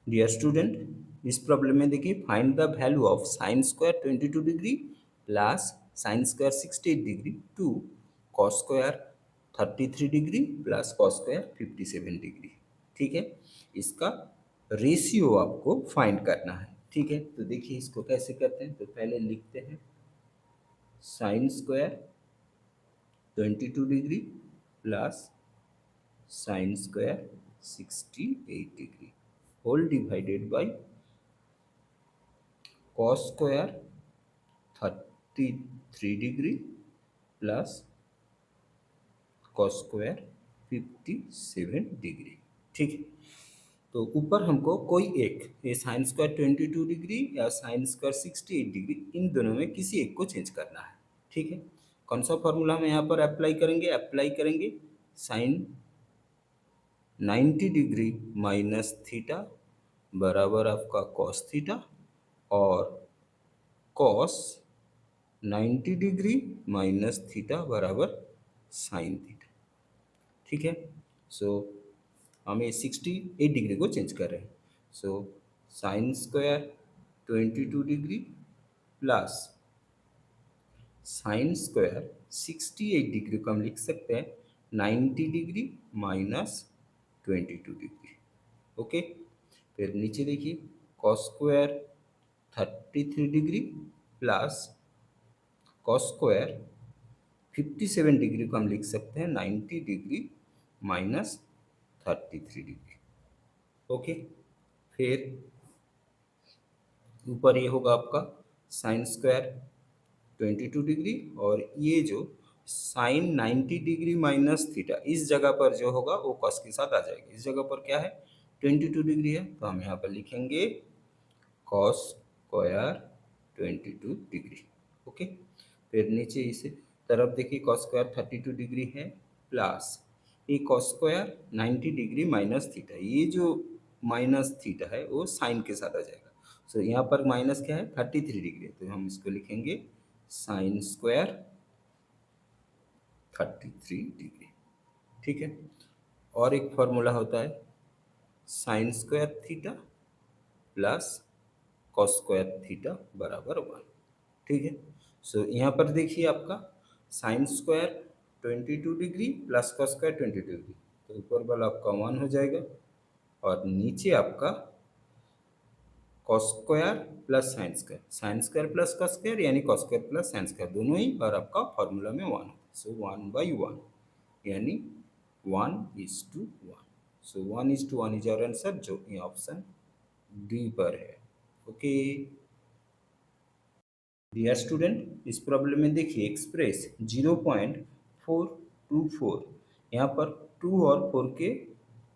Dear student, इस problem में देखिए find the value of sine square 22 degree plus sine square 68 degree to cos square 33 degree plus cos square 57 degree. ठीक है, इसका ratio आपको find करना है। ठीक है, तो देखिए इसको कैसे करते हैं। तो पहले लिखते हैं sine square 22 degree plus sine square 68 degree whole divided by cos square 33 degree plus cos square 57 degree. ठीक है, तो ऊपर हमको कोई एक ये साइन स्क्वायर 22 डिग्री या साइन स्क्वायर 68 डिग्री इन दोनों में किसी एक को चेंज करना है। ठीक है, कौन सा फॉर्मूला हम यहाँ पर अप्लाई करेंगे साइन 90 डिग्री माइनस थीटा बराबर आपका कॉस थीटा और कॉस 90 डिग्री माइनस थीटा बराबर साइन थीटा। ठीक है, सो हम ये 68 डिग्री को चेंज कर रहे हैं। So sine square 22 degree plus sine square 68 degree को हम लिख सकते हैं 90 डिग्री माइनस 22 डिग्री। ओके, फिर नीचे देखिए cos square 33 degree plus cos square 57 degree को हम लिख सकते हैं 90 डिग्री माइनस 33 डिग्री। ओके, फिर ऊपर ये होगा आपका साइन स्क्वायर 22 डिग्री और ये जो साइन 90 डिग्री माइनस थीटा इस जगह पर जो होगा वो कॉस के साथ आ जाएगा। इस जगह पर क्या है 22 डिग्री है, तो हम यहाँ पर लिखेंगे कॉस स्क्वायर 22 डिग्री। ओके, फिर नीचे इसे तरफ देखिए कॉस स्क्वायर 32 डिग्री है प्लस ये cos square 90 degree minus theta, ये जो माइनस थीटा है वो साइन के साथ आ जाएगा। सो यहाँ पर माइनस क्या है 33 डिग्री, तो हम इसको लिखेंगे साइन स्क्वायर 33 डिग्री। ठीक है, और एक फॉर्मूला होता है sine square theta plus cos square theta बराबर 1। ठीक है, सो यहाँ पर देखिए आपका sign square 22 degree plus cos square 22 degree, तो ऊपर वाला आपका 1 हो जाएगा और नीचे आपका cos square plus sine square plus cos square यानी cos square plus sine square दोनों ही, और आपका फॉर्मूला में 1 है। सो 1/1 यानी 1:1। सो 1:1 इज आवर आंसर, जो ये ऑप्शन डी पर है। ओके डियर स्टूडेंट, इस प्रॉब्लम में देखिए एक्सप्रेस 0.424, यहाँ पर 2 और 4 के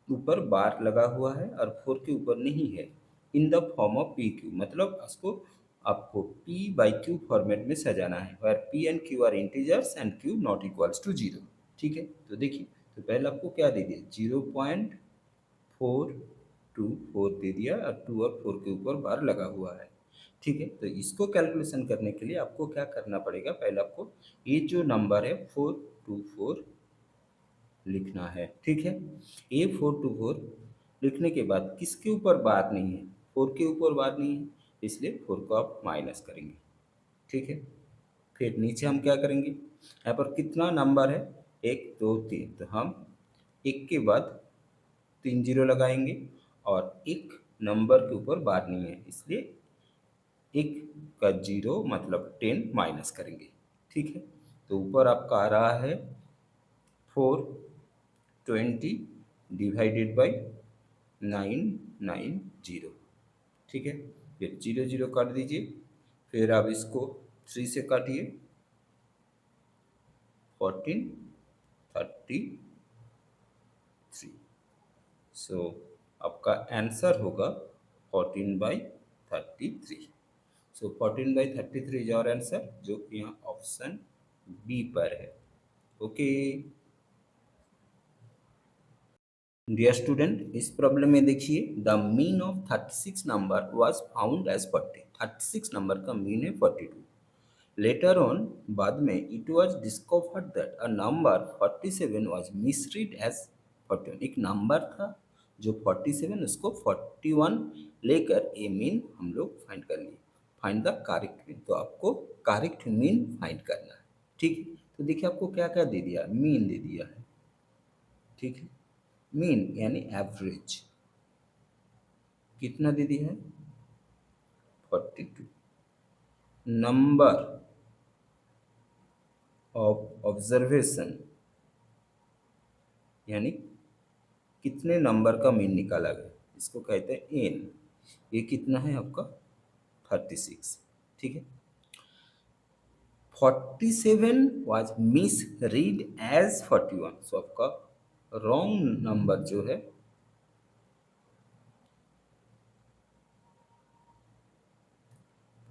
ऊपर बार लगा हुआ है और 4 के ऊपर नहीं है, in the form of P Q, मतलब उसको आपको p बाई क्यू फॉर्मेट में सजाना है और p and q are integers and q not equals to 0। ठीक है, तो देखिए तो पहले आपको क्या दे दिया 0.424 दे दिया और 2 और 4 के ऊपर बार लगा हुआ है। ठीक है, तो इसको कैलकुलेशन करने के लिए आपको क्या करना पड़ेगा, पहले आपको ये जो नंबर है 424 लिखना है। ठीक है, ये 424 लिखने के बाद किसके ऊपर बार नहीं है 4 के ऊपर बार नहीं है, इसलिए 4 को आप माइनस करेंगे। ठीक है, फिर नीचे हम क्या करेंगे, यहाँ पर कितना नंबर है 1 2 3, तो हम 1 के बाद 3 जीरो लगाएंगे और एक नंबर के ऊपर बार नहीं है, इसलिए 1 का 0 मतलब 10 माइनस करेंगे। ठीक है, तो ऊपर आपका आ रहा है 420 डिवाइडेड बाई 990। ठीक है, फिर 0 0 काट दीजिए, फिर आप इसको 3 से काटिए 1433। सो आपका आंसर होगा 14/33। सो 14/33 इज आवर आंसर, जो यहाँ ऑप्शन बी पर है। ओके डियर स्टूडेंट, इस प्रॉब्लम में देखिए the mean of 36 number was found as 40। 36 number का मीन है 42। लेटर ऑन बाद में it was discovered that a number 47 was misread as 41। एक नंबर था जो 47 उसको 41 लेकर ए मीन हम लोग फाइंड कर लिए। फाइंड द करेक्ट मीन, तो आपको करेक्ट मीन फाइंड करना है। ठीक है, तो देखिए आपको क्या क्या दे दिया, मीन दे दिया है। ठीक है, मीन यानी एवरेज कितना दे दिया है, 42। नंबर ऑफ ऑब्जर्वेशन यानी कितने नंबर का मीन निकाला गया, इसको कहते हैं एन। ये कितना है आपका 36। ठीक है, 47 वाज मिस रीड एज 41, सो आपका रॉन्ग नंबर जो है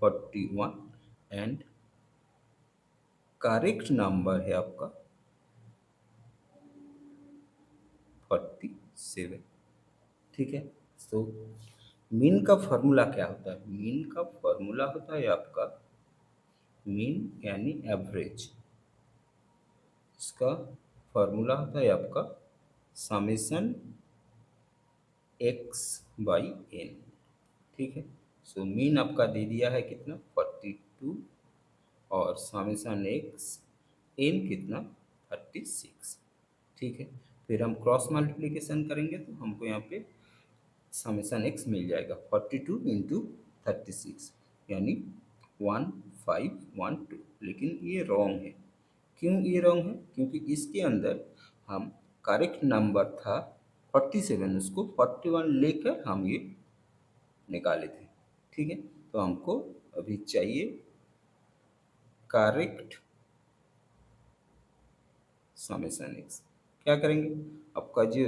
41 एंड करेक्ट नंबर है आपका 47। ठीक है, तो मीन का फॉर्मूला क्या होता है, मीन का फॉर्मूला होता है आपका मीन यानी एवरेज, इसका फॉर्मूला होता है आपका समेशन एक्स बाई एन। ठीक है, सो मीन आपका दे दिया है कितना 42 और समेशन एक्स एन कितना 36। ठीक है, फिर हम क्रॉस मल्टीप्लिकेशन करेंगे तो हमको यहाँ पे समेशन एक्स मिल जाएगा 42 इंटू 36 यानी 1512। लेकिन ये रॉन्ग है, क्यों ये रॉन्ग है, क्योंकि इसके अंदर हम करेक्ट नंबर था 47, उसको 41 लेकर हम ये निकाले थे। ठीक है, तो हमको अभी चाहिए करेक्ट समेशन एक्स। क्या करेंगे, आपका जो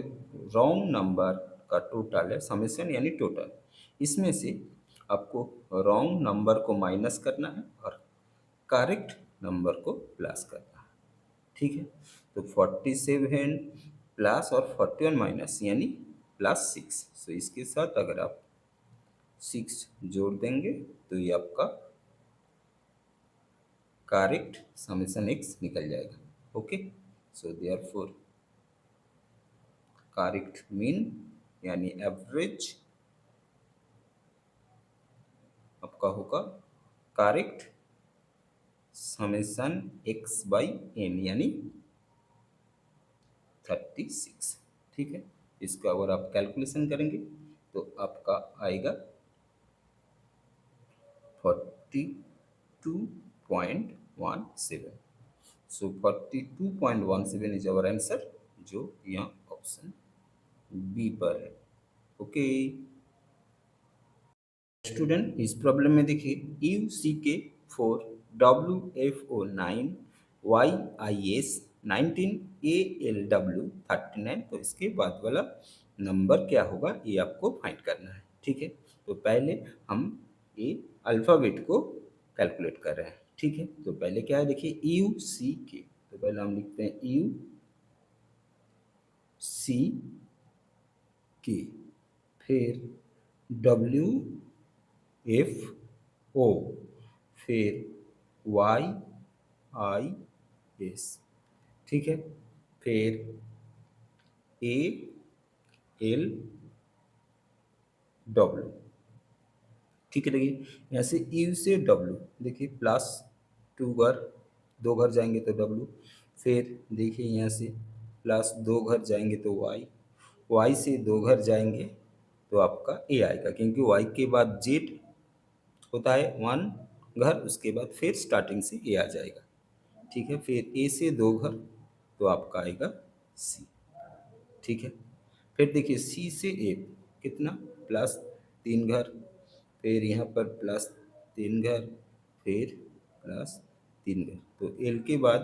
रॉन्ग नंबर का टोटल है, समेशन यानी टोटल, इसमें से आपको रॉन्ग नंबर को माइनस करना है और करेक्ट नंबर को प्लस करना है। ठीक है, तो 47 प्लस और 41 माइनस यानी +6। सो इसके साथ अगर आप 6 जोड़ देंगे तो ये आपका करेक्ट समेशन एक्स निकल जाएगा। Okay, so therefore correct mean यानी एवरेज आपका होगा correct summation X by N यानी 36। ठीक है, इसका अगर आप कैलकुलेशन करेंगे तो आपका आएगा 42.17। सो 42.17 इज आवर आंसर, जो यहाँ ऑप्शन बी पर है। ओके स्टूडेंट, इस प्रॉब्लम में देखिए UCK 4 WFO 9 YIS 19 ALW 39, तो इसके बाद वाला नंबर क्या होगा ये आपको फाइंड करना है। ठीक है, तो पहले हम ये अल्फ़ाबेट को कैलकुलेट कर रहे हैं। ठीक है, तो पहले क्या है देखिए UCK, तो पहले हम लिखते हैं UCK, फिर WFO, फिर YIS। ठीक है, फिर ALW। ठीक है, देखिए यहाँ से यू से डब्ल्यू, देखिए +2 घर, 2 घर जाएंगे तो डब्ल्यू, फिर देखिए यहाँ से +2 घर जाएंगे तो वाई, वाई से 2 घर जाएंगे तो आपका ए आएगा, क्योंकि वाई के बाद जेड होता है 1 घर, उसके बाद फिर स्टार्टिंग से ए आ जाएगा। ठीक है, फिर ए से 2 घर तो आपका आएगा सी। ठीक है, फिर देखिए सी से ए कितना +3 घर, फिर यहाँ पर +3 घर, फिर +3 घर, तो एल के बाद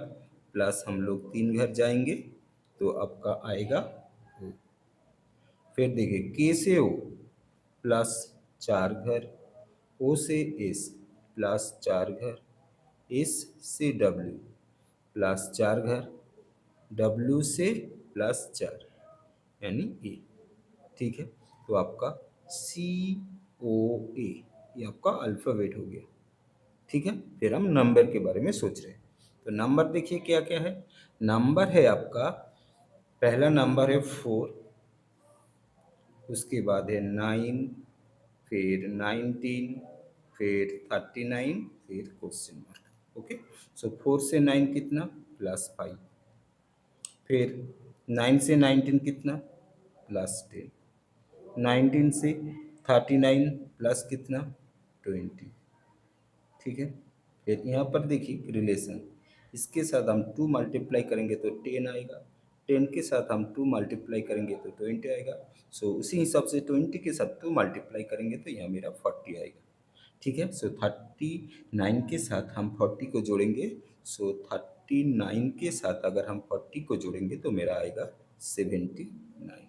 प्लस हम लोग 3 घर जाएंगे तो आपका आएगा ओ। फिर देखिए के से ओ +4 घर, ओ से एस +4 घर, एस से डब्ल्यू +4 घर, डब्ल्यू से +4 यानी ए। ठीक है, तो आपका COA ये आपका अल्फ़ाबेट हो गया। ठीक है, फिर हम नंबर के बारे में सोच रहे हैं, तो नंबर देखिए क्या क्या है। नंबर है आपका, पहला नंबर है 4, उसके बाद है 9, फिर 19, फिर 39, फिर क्वेश्चन मार्क। ओके, सो 4 से 9 कितना, +5, फिर 9 से 19 कितना, +10, 19 से 39 प्लस कितना, 20। ठीक है, फिर यहाँ पर देखिए रिलेशन, इसके साथ हम 2 मल्टीप्लाई करेंगे तो 10 आएगा, 10 के साथ हम 2 मल्टीप्लाई करेंगे तो 20 आएगा। सो उसी हिसाब से 20 के साथ 2 मल्टीप्लाई करेंगे तो यहाँ मेरा 40 आएगा। ठीक है, सो 39 के साथ हम 40 को जोड़ेंगे, सो 39 के साथ अगर हम 40 को जोड़ेंगे तो मेरा आएगा 79।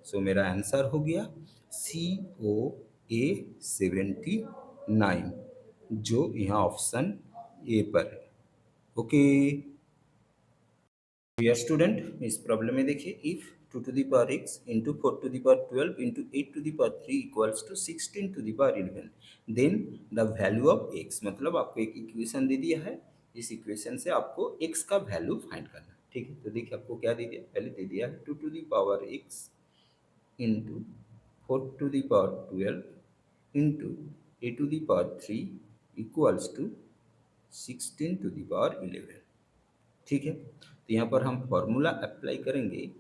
सो मेरा आंसर हो गया COA79, जो यहाँ ऑप्शन ए पर है। ओके डियर स्टूडेंट, इस प्रॉब्लम में देखिए, if 2 to the power x into 4 to the power 12 into 8 to the power 3 equals to 16 to the power 11, then the value of x, मतलब आपको एक इक्वेशन दे दिया है, इस इक्वेशन से आपको x का वैल्यू फाइंड करना है। ठीक है, तो देखिए आपको क्या दे दिया, पहले दे दिया है 2 to the power x into 4 to the power 12 into a to the power 3 equals to 16 to the power 11। ठीक है, तो यहाँ पर हम फॉर्मूला अप्लाई करेंगे,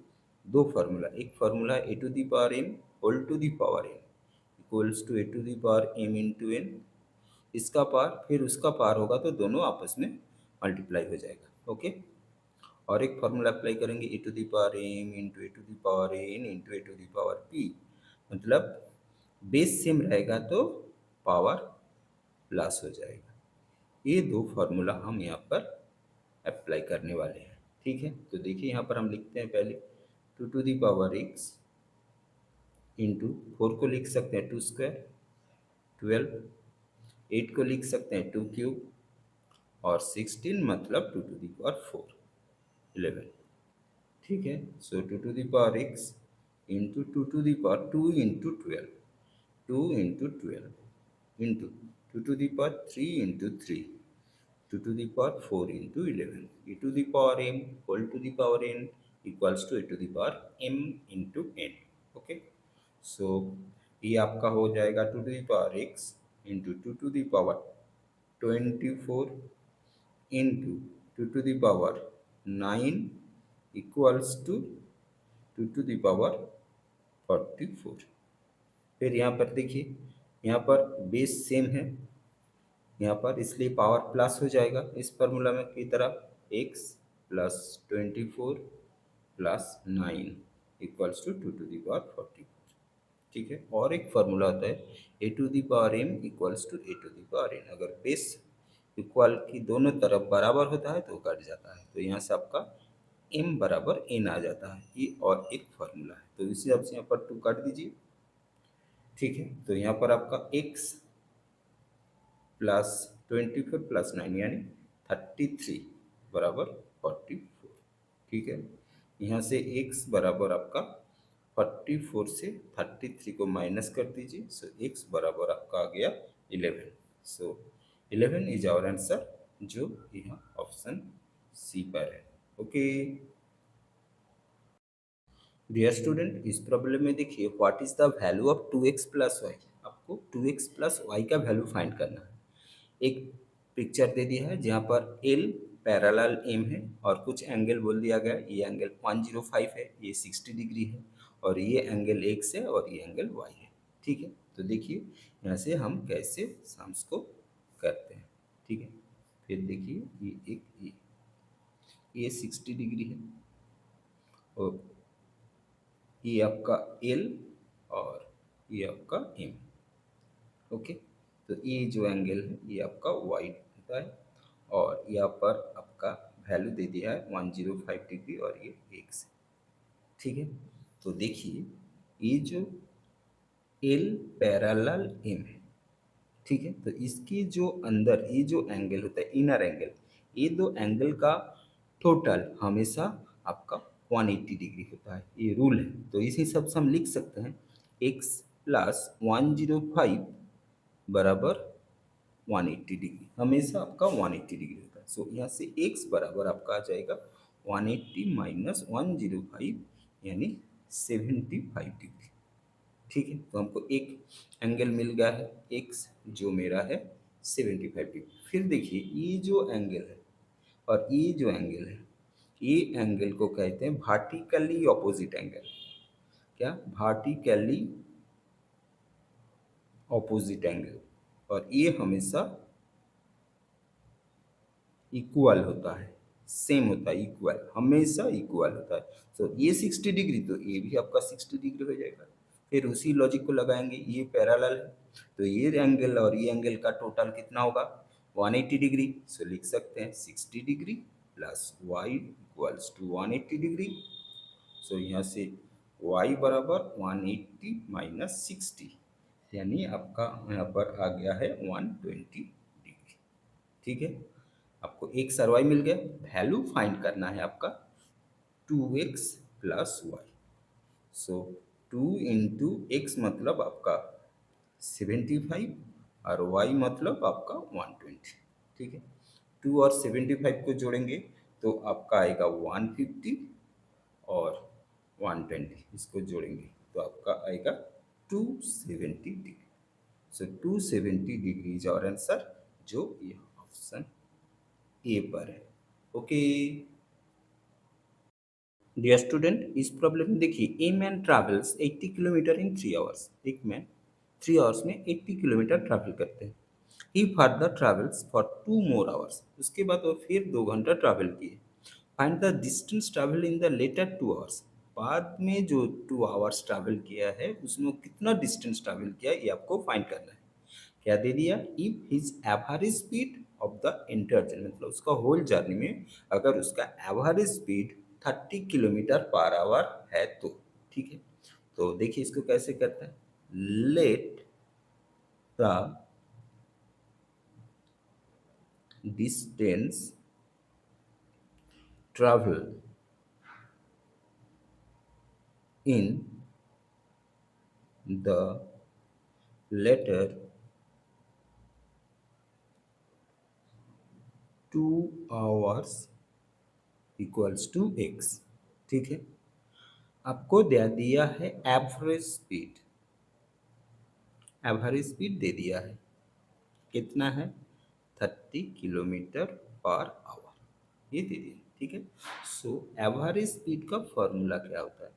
दो फार्मूला, एक formula A to the power M whole to the power N equals to A to the power M into N, इसका पार फिर उसका पार होगा तो दोनों आपस में मल्टीप्लाई हो जाएगा। ओके, और एक फार्मूला अप्लाई करेंगे a to the power M into a to the power n into a to the power p, मतलब बेस सेम रहेगा तो पावर प्लस हो जाएगा। ये दो फार्मूला हम यहाँ पर अप्लाई करने वाले हैं। ठीक है, तो देखिए यहाँ पर हम लिखते हैं पहले 2 to the power x into 4 को लिख सकते हैं 2 स्क्वायर 12, 8 को लिख सकते हैं 2 क्यूब, और 16 मतलब 2 टू दी पावर 4 11। ठीक है, so 2 to the power x into 2 to the power 2 into 12, 2 into 12 into 2 to the power 3 into 3, 2 to the power 4 into 11, e to the power m whole to the power n equals to e to the power m into n। Okay, so ये आपका हो जाएगा 2 to the power x into 2 to the power 24 into 2 to the power 9 equals to 2 to the power 44। फिर यहाँ पर देखिए, यहाँ पर बेस सेम है यहाँ पर, इसलिए पावर प्लस हो जाएगा इस फार्मूला में की तरह, x plus 24 plus 9 equals to 2 to the power 44। ठीक है, और एक फार्मूला होता है a to the power m equals to A to the power n, अगर बेस इक्वल की दोनों तरफ बराबर होता है तो कट जाता है, तो यहाँ से आपका m बराबर n आ जाता है, ये और एक फार्मूला है। तो इसी हिसाब से यहाँ पर 2 काट दीजिए। ठीक है, तो यहाँ पर आपका x प्लस 24 प्लस 9 यानी 33 बराबर 44। ठीक है, यहाँ से x बराबर आपका 44 से 33 को माइनस कर दीजिए, सो x बराबर आपका आ गया 11। सो 11 इज आवर आंसर, जो यहाँ ऑप्शन सी पर है। ओके डियर स्टूडेंट, इस प्रॉब्लम में देखिए what is the value of 2x plus Y, आपको 2x प्लस वाई का वैल्यू फाइंड करना है। एक पिक्चर दे दिया है जहाँ पर L पैरेलल M है और कुछ एंगल बोल दिया गया, ये एंगल 105 है, ये 60 डिग्री है, और ये एंगल X है और ये एंगल Y है। ठीक है, तो देखिए यहाँ से हम कैसे सम्स को करते हैं। ठीक है, फिर देखिए ये 60 डिग्री है और ये आपका L और ये आपका M। ओके, तो ये जो एंगल है ये आपका y होता है, और यहाँ पर आपका वैल्यू दे दिया है 105 डिग्री और ये x है। ठीक है, तो देखिए ये जो L पैरेलल M है, ठीक है, तो इसके जो अंदर ये जो एंगल होता है इनर एंगल, ये दो एंगल का टोटल हमेशा आपका 180 डिग्री होता है, ये रूल है। तो इस हिसाब से हम लिख सकते हैं x प्लस 105 बराबर 180 डिग्री, हमेशा आपका 180 डिग्री होता है। सो यहाँ से x बराबर आपका आ जाएगा 180 माइनस 105 यानी 75 डिग्री। ठीक है, तो हमको एक एंगल मिल गया है एक्स, जो मेरा है 75 डिग्री। फिर देखिए ये जो एंगल है और ये जो एंगल है, ये एंगल को कहते हैं वर्टिकली ऑपोजिट एंगल। क्या? Vertically opposite angle. और ये हमेशा इक्वल होता है, सेम होता है, इक्वल, हमेशा इक्वल होता है। तो ये 60 डिग्री, तो ये भी आपका 60 डिग्री हो जाएगा। फिर उसी लॉजिक को लगाएंगे, ये पैरेलल है, तो ये एंगल और ये एंगल का टोटल कितना होगा? 180 डिग्री। सो लिख सकते हैं 60 degree plus y equals to 180 degree. So यहाँ से y बराबर 180 माइनस 60, यानी आपका यहाँ पर आ गया है 120 डिग्री। ठीक है, आपको एक्स और वाई मिल गया। वैल्यू फाइंड करना है आपका 2x प्लस वाई। सो 2 इंटू एक्स मतलब आपका 75 और y मतलब आपका 120। ठीक है, 2 और 75 को जोड़ेंगे तो आपका आएगा 150 और 120, इसको जोड़ेंगे तो आपका आएगा 270 degree. So 270 degree is our answer, जो ये ऑप्शन ए पर है। ओके डियर स्टूडेंट, इस प्रॉब्लम में देखिए a man travels 80 kilometre in 3 hours. एक मैन 3 आवर्स में 80 किलोमीटर ट्रैवल करते हैं। He further travels for 2 more hours. उसके बाद वो फिर 2 घंटा ट्रैवल किए। Find the distance travel in the letter 2 hours. बाद में जो 2 आवर्स ट्रैवल किया है उसमें वो कितना डिस्टेंस ट्रैवल किया, ये आपको फाइंड करना है। क्या दे दिया? If his average speed of the entire journey, मतलब उसका होल जर्नी में अगर उसका average speed 30 kilometre per hour है तो। ठीक है, तो देखिए इसको कैसे करते हैं। Let the distance travel in the letter 2 hours equals to X. ठीक है, आपको दे दिया है एवरेज स्पीड। एवरेज स्पीड दे दिया है, कितना है? 30 किलोमीटर पर आवर, ये दे दिया। ठीक है, सो एवरेज स्पीड का फॉर्मूला क्या होता है?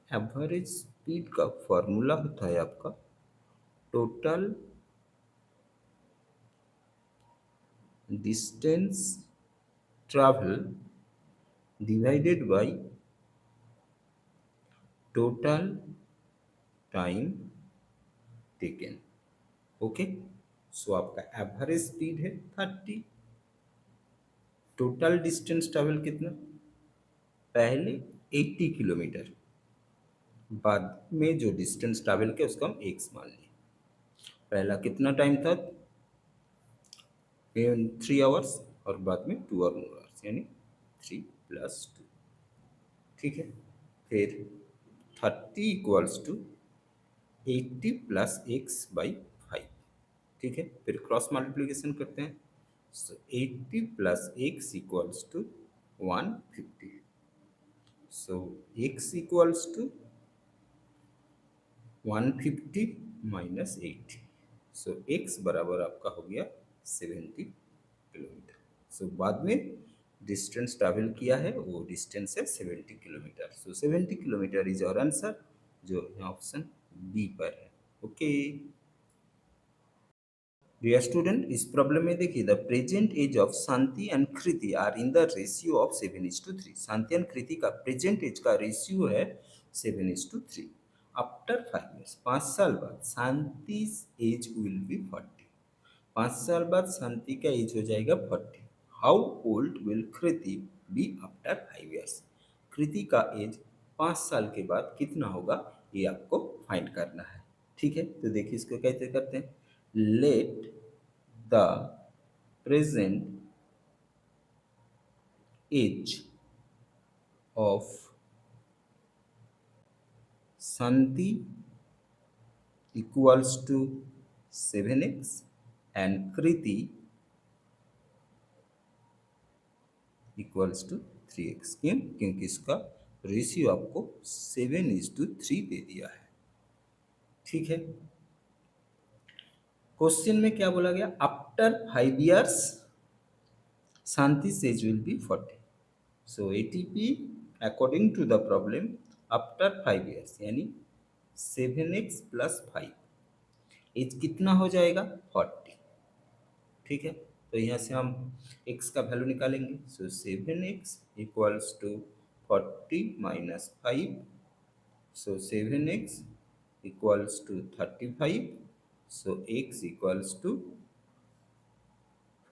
एवरेज स्पीड का फॉर्मूला होता है आपका total distance travel divided by total time taken. Okay, so आपका एवरेज स्पीड है 30, टोटल डिस्टेंस ट्रैवल कितना? पहले 80 किलोमीटर, बाद में जो डिस्टेंस ट्रैवल किया उसको हम एक्स मान लिए। पहला कितना टाइम था? 3 आवर्स, और बाद में 2 और मोर आवर्स, यानी 3 + 2। ठीक है, फिर 30 equals to 80 plus X by 5। ठीक है, फिर क्रॉस मल्टीप्लीकेशन करते हैं। So 80 plus X equals to 150। So X equals to 150 minus 80। So X बराबर आपका हो गया 70 किलोमीटर। सो बाद में डिस्टेंस ट्रैवल किया है वो डिस्टेंस है 70 kilometre. So 70 kilometre is our answer, जो यहाँ ऑप्शन बी पर है। ओके डियर स्टूडेंट, इस प्रॉब्लम में देखिए the present age of Shanti and Kriti are in the ratio of 7:3। Shanti and Kriti का प्रेजेंट एज का रेशियो है 7:3। आफ्टर 5 years, 5 साल बाद शांति एज विल बी 40। 5 साल बाद शांति का एज हो जाएगा 40। How old will Kriti be after 5 years? Kriti का एज 5 साल के बाद कितना होगा, ये आपको फाइंड करना है। ठीक है, तो देखिए इसको कैसे करते हैं। Let the present age of Shanti equals to 7x and Kriti equals to 3x। क्यों? क्योंकि इसका रेशियो आपको 7:3 दे दिया है। ठीक है। क्वेश्चन में क्या बोला गया, after 5 years Shanti's age will be 40. So ATP according to the problem after 5 years यानी 7x plus 5 एज कितना हो जाएगा 40। ठीक है, तो यहाँ से हम x का वैल्यू निकालेंगे। So 7x equals to 40 - 5। So 7x equals to 35। So x equals to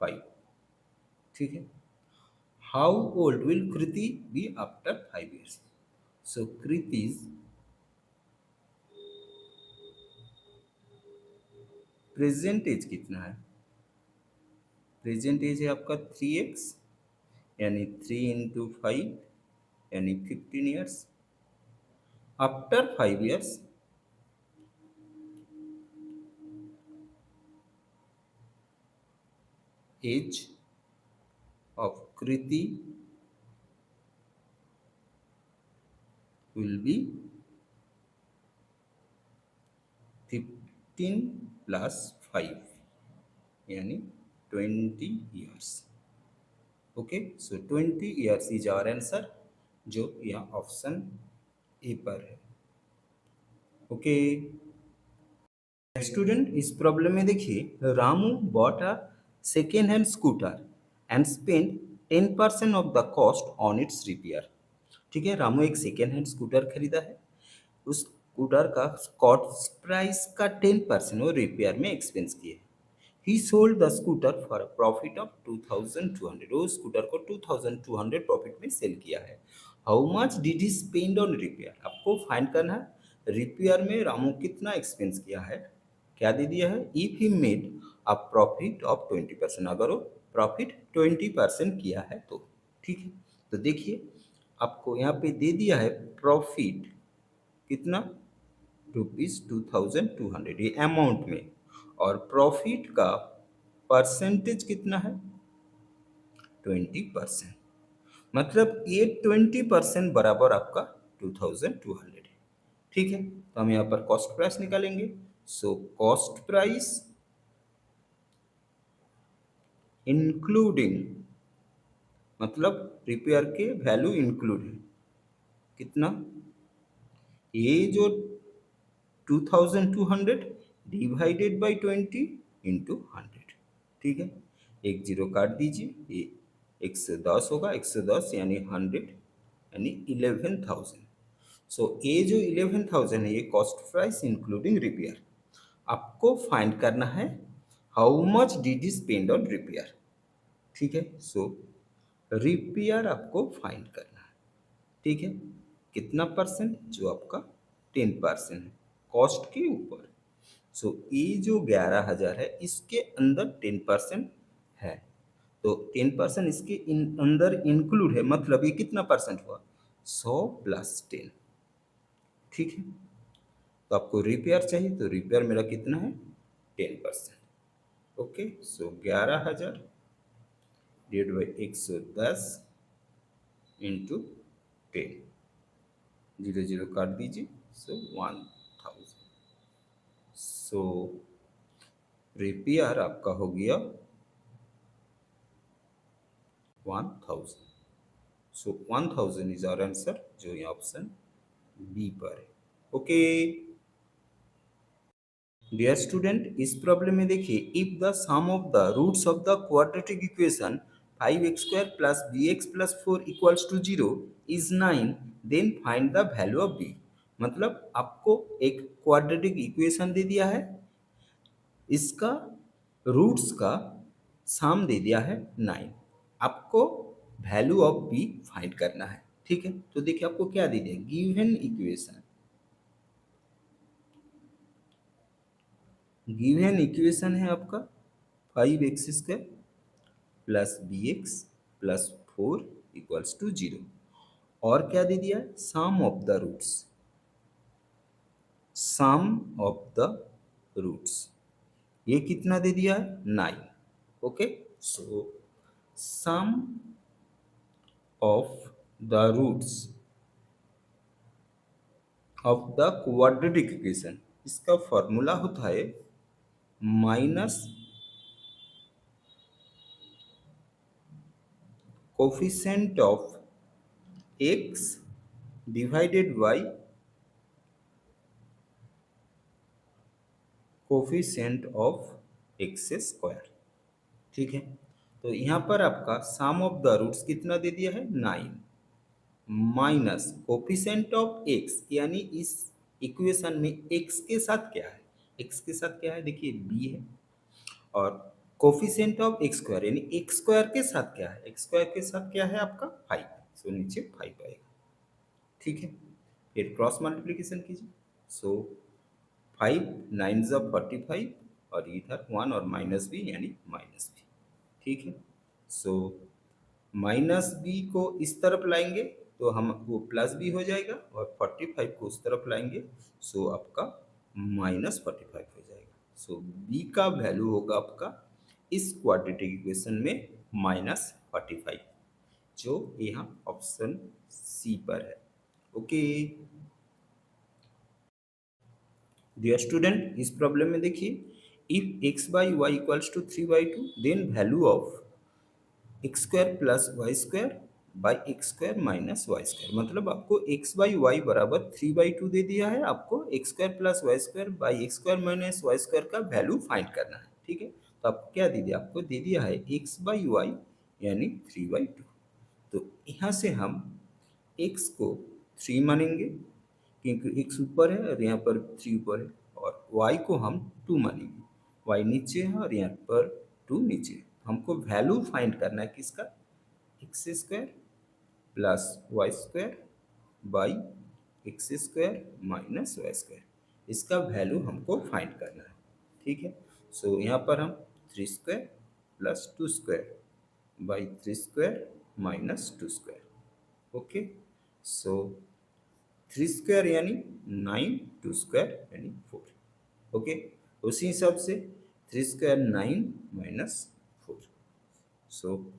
5। ठीक है। How old will Kriti be after 5 years? So Kriti present age कितना है? प्रेजेंट एज है आपका 3x यानी 3 × 5 यानी 15 years। After 5 years age of Kriti will be 15 + 5 यानी 20 years। Okay, so 20 years is our answer, जो यहाँ ऑप्शन ए पर है। ओके स्टूडेंट, इस प्रॉब्लम में देखिए, Ramu bought a second hand scooter and spend 10% of the cost on it's repair. ठीक है, रामू एक सेकेंड हैंड स्कूटर खरीदा है, उस स्कूटर का कॉस्ट प्राइस का 10% वो रिपेयर में एक्सपेंस किए। ही sold the scooter for profit of 2200। वो स्कूटर को 2200 प्रॉफिट में सेल किया है। How much did he spend on repair? आपको फाइंड करना है रिपेयर में रामू कितना एक्सपेंस किया है। क्या दे दिया है, if he made a profit of 20%, अगर वो प्रॉफिट 20% किया है तो। ठीक है, तो देखिए आपको यहाँ पे दे दिया है प्रॉफिट कितना, ₹2200 ये अमाउंट में, और प्रॉफिट का परसेंटेज कितना है 20%। मतलब ये 20% बराबर आपका 2200 है। ठीक है, तो हम यहाँ पर कॉस्ट प्राइस निकालेंगे। सो कॉस्ट प्राइस इंक्लूडिंग, मतलब रिपेयर के वैल्यू इंक्लूड है कितना, ये जो 2200 डिवाइडेड बाई 20 इंटू 100। ठीक है, एक जीरो काट दीजिए, ये 110 होगा, 110 यानी 100 यानी 11,000। सो ये जो 11,000 है ये कॉस्ट प्राइस इंक्लूडिंग रिपेयर। आपको फाइंड करना है how much did you spend on repair. ठीक है, सो रिपेयर आपको फाइंड करना है। ठीक है, कितना परसेंट, जो आपका 10% है कॉस्ट के ऊपर। सो ये जो 11,000 है इसके अंदर 10% है, तो 10% इसके अंदर इंक्लूड है, मतलब ये कितना परसेंट हुआ 100 + 10। ठीक है, तो आपको रिपेयर चाहिए, तो रिपेयर मेरा कितना है 10%। Okay, so 11,000 divide by 110 into 10, zero zero काट दीजिए, सो 1000। सो रिपेयर आपका हो गया 1000। सो 1000 इज आवर आंसर, जो ये ऑप्शन बी पर है। ओके डियर स्टूडेंट, इस प्रॉब्लम में देखिए, if the sum of the roots of the quadratic equation 5x² + bx + 4 equals to 0 is 9, then find the value of b। मतलब आपको एक क्वाड्रेटिक इक्वेशन दे दिया है, इसका रूट्स का सम दे दिया है 9, आपको वैल्यू ऑफ बी फाइंड करना है। ठीक है, तो देखिए आपको क्या दे दिया, गिवन इक्वेशन, गिवन इक्वेशन है आपका 5x² + bx + 4 इक्वल्स टू 0, और क्या दे दिया, sum of the roots, sum of the roots, ये कितना दे दिया है 9। Okay, so sum of the roots of the quadratic equation, इसका फॉर्मूला होता है minus coefficient of x divided by coefficient of x square. ठीक है, तो यहाँ पर आपका सम ऑफ द रूट्स कितना दे दिया है 9 माइनस कोफिशिएंट ऑफ एक्स, यानी इस इक्वेशन में एक्स के साथ क्या है, एक्स के साथ क्या है देखिए बी है, और कोफिशिएंट ऑफ एक्स स्क्वायर यानी एक्स स्क्वायर के साथ क्या है, एक्स स्क्वायर के साथ क्या है आपका 5, सो नीचे 5 आएगा। ठीक है, फिर क्रॉस मल्टीप्लीकेशन कीजिए, सो 5 9 ज़ा 45 और इधर 1 और माइनस बी यानी माइनस बी। ठीक है, सो माइनस बी को इस तरफ लाएंगे तो हम वो प्लस बी हो जाएगा, और 45 को उस तरफ लाएंगे सो आपका -45 हो जाएगा। सो बी का वैल्यू होगा आपका इस क्वाड्रेटिक इक्वेशन में -45, जो यहाँ ऑप्शन सी पर है। ओके डियर स्टूडेंट, इस प्रॉब्लम में देखिए if x by y equals to 3/2 then value of x square plus y square by x square minus y square, मतलब आपको एक्स बाई वाई बराबर 3/2 दे दिया है, आपको x square plus y square by x square minus y square का value find करना है। ठीक है, तो आपको क्या दे दिया, आपको दे दिया है एक्स बाई वाई यानी 3/2। तो यहाँ से हम एक्स को 3 मानेंगे क्योंकि एक्स ऊपर है और यहाँ पर 3 ऊपर है, और वाई को हम 2 मानेंगे, वाई नीचे है और यहाँ पर 2 नीचे है। हमको वैल्यू फाइंड करना है किसका, x square plus y square by x square minus y square, इसका वैल्यू हमको फाइंड करना है। ठीक है, सो यहाँ पर हम 3 square plus 2 square by 3 square minus 2 square. Okay, so 3 square यानी 9, 2 स्क्वायर यानी 4। ओके, उसी हिसाब से 3 स्क्वायर 9 माइनस 4, सो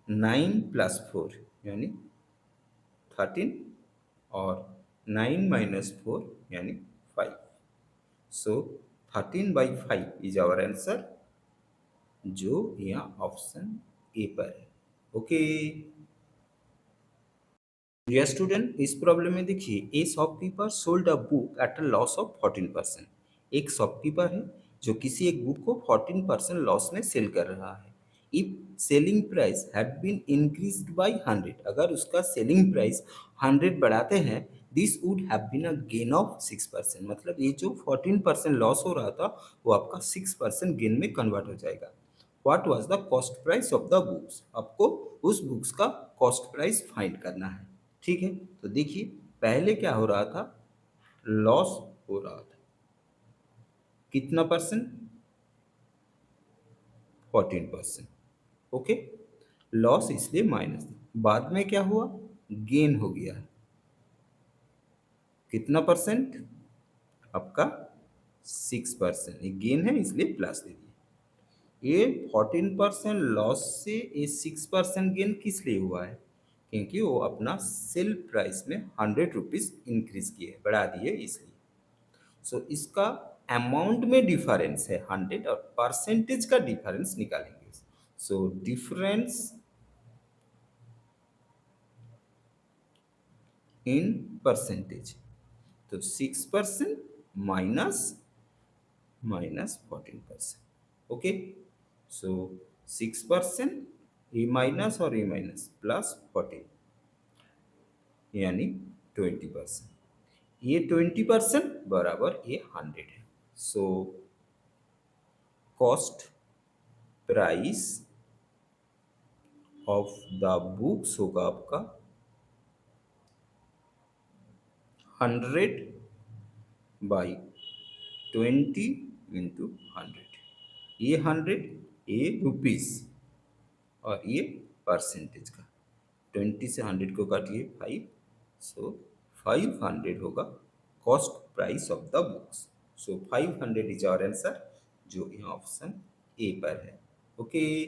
9 प्लस 4 यानी 13, और 9 माइनस 4 यानी 5, सो 13/5 इज आवर आंसर, जो यहाँ ऑप्शन ए पर है। ओके डियर स्टूडेंट, इस प्रॉब्लम में देखिए ए shopkeeper sold a book at a loss of 14%। एक शॉपकीपर है जो किसी एक बुक को 14% लॉस में सेल कर रहा है। If selling price had been increased by 100, अगर उसका सेलिंग प्राइस 100 बढ़ाते हैं, this would have been a gain of 6%, मतलब ये जो 14% लॉस हो रहा था वो आपका 6% गेन में कन्वर्ट हो जाएगा। What was the cost price of the books, आपको उस बुक्स का कॉस्ट प्राइस फाइंड करना है। ठीक है, तो देखिए पहले क्या हो रहा था, लॉस हो रहा था कितना परसेंट, 14%। ओके, लॉस इसलिए माइनस, बाद में क्या हुआ, गेन हो गया है कितना परसेंट, आपका 6%, ये गेन है इसलिए प्लस दे दिया। ये 14% लॉस से ये 6% गेन किस लिए हुआ है, क्योंकि वो अपना सेल प्राइस में 100 रुपीज़ इंक्रीज किए, बढ़ा दिए इसलिए। सो इसका अमाउंट में डिफरेंस है 100 और परसेंटेज का डिफरेंस निकालेंगे। सो डिफरेंस इन परसेंटेज, तो 6% माइनस 14%। ओके, सो 6% ए माइनस और ए माइनस प्लस 14 यानी 20%, ये 20% बराबर ये 100 है। So cost price of the books होगा आपका 100/20 इंटू 100, ये 100, ये रुपीज़ और ये परसेंटेज का, 20 से 100 को काटिए 5, सो 500 होगा cost price of the books. So 500 is our answer, जो यहाँ ऑप्शन ए पर है। ओके